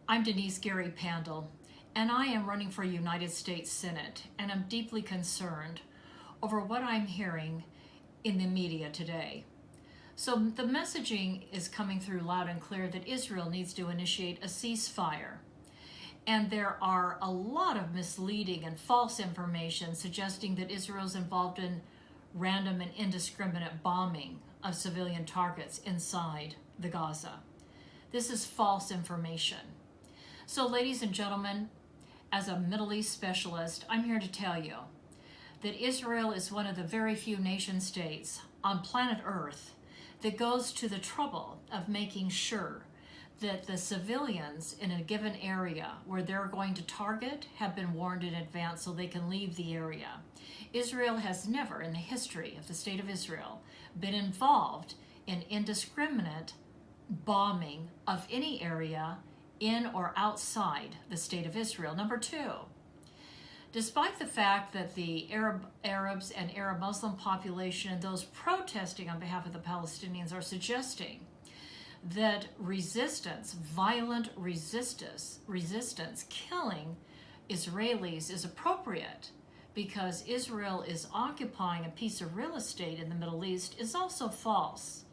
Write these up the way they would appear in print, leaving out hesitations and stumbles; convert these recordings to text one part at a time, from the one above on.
I'm Gary-Pandol, and I am running for United States Senate, and I'm deeply concerned over what I'm hearing in the media today. So the messaging is coming through loud and clear that Israel needs to initiate a ceasefire. And there are a lot of misleading and false information suggesting that Israel is involved in random and indiscriminate bombing of civilian targets inside the Gaza. This is false information. So, ladies and gentlemen, as a Middle East specialist, I'm here to tell you that Israel is one of the very few nation states on planet Earth that goes to the trouble of making sure that the civilians in a given area where they're going to target have been warned in advance so they can leave the area. Israel has never in the history of the state of Israel been involved in indiscriminate bombing of any area in or outside the state of Israel. Number two, despite the fact that the Arabs and Arab Muslim population and those protesting on behalf of the Palestinians are suggesting that violent resistance, killing Israelis is appropriate because Israel is occupying a piece of real estate in the Middle East, is also false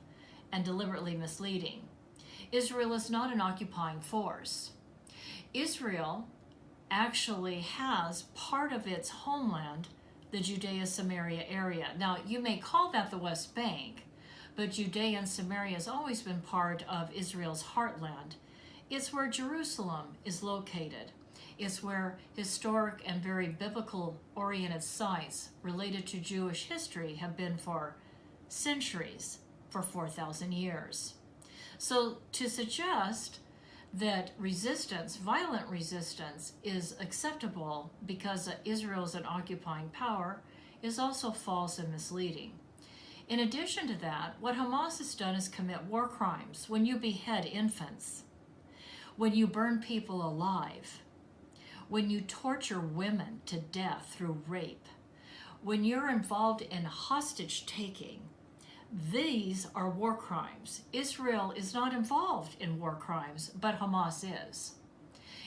and deliberately misleading. Israel is not an occupying force. Israel actually has part of its homeland, the Judea-Samaria area. Now, you may call that the West Bank, but Judea and Samaria has always been part of Israel's heartland. It's where Jerusalem is located. It's where historic and very biblical-oriented sites related to Jewish history have been for centuries, for 4,000 years. So to suggest that violent resistance, is acceptable because Israel is an occupying power is also false and misleading. In addition to that, what Hamas has done is commit war crimes. When you behead infants, when you burn people alive, when you torture women to death through rape, when you're involved in hostage taking, these are war crimes. Israel is not involved in war crimes, but Hamas is.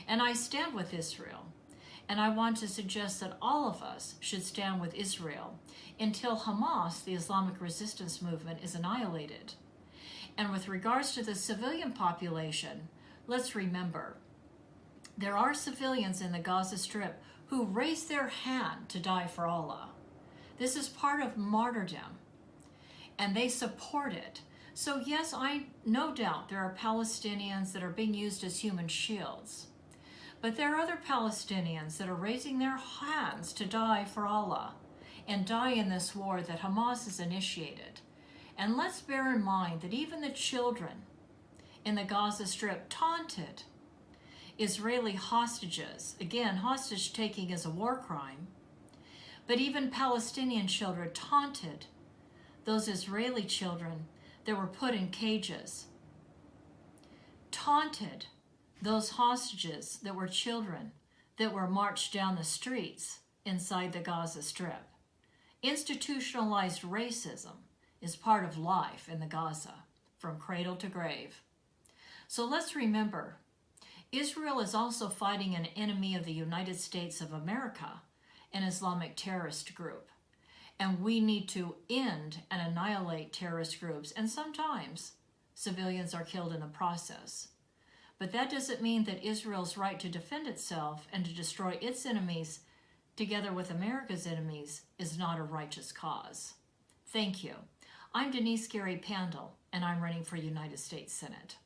And I stand with Israel. And I want to suggest that all of us should stand with Israel until Hamas, the Islamic Resistance Movement, is annihilated. And with regards to the civilian population, let's remember, there are civilians in the Gaza Strip who raise their hand to die for Allah. This is part of martyrdom, and they support it. So yes, no doubt there are Palestinians that are being used as human shields. But there are other Palestinians that are raising their hands to die for Allah and die in this war that Hamas has initiated. And let's bear in mind that even the children in the Gaza Strip taunted Israeli hostages. Again, hostage taking is a war crime. But even Palestinian children taunted those Israeli children that were put in cages, taunted those hostages that were children that were marched down the streets inside the Gaza Strip. Institutionalized racism is part of life in the Gaza, from cradle to grave. So let's remember, Israel is also fighting an enemy of the United States of America, an Islamic terrorist group. And we need to end and annihilate terrorist groups, and sometimes civilians are killed in the process. But that doesn't mean that Israel's right to defend itself and to destroy its enemies together with America's enemies is not a righteous cause. Thank you. I'm Gary-Pandol, and I'm running for United States Senate.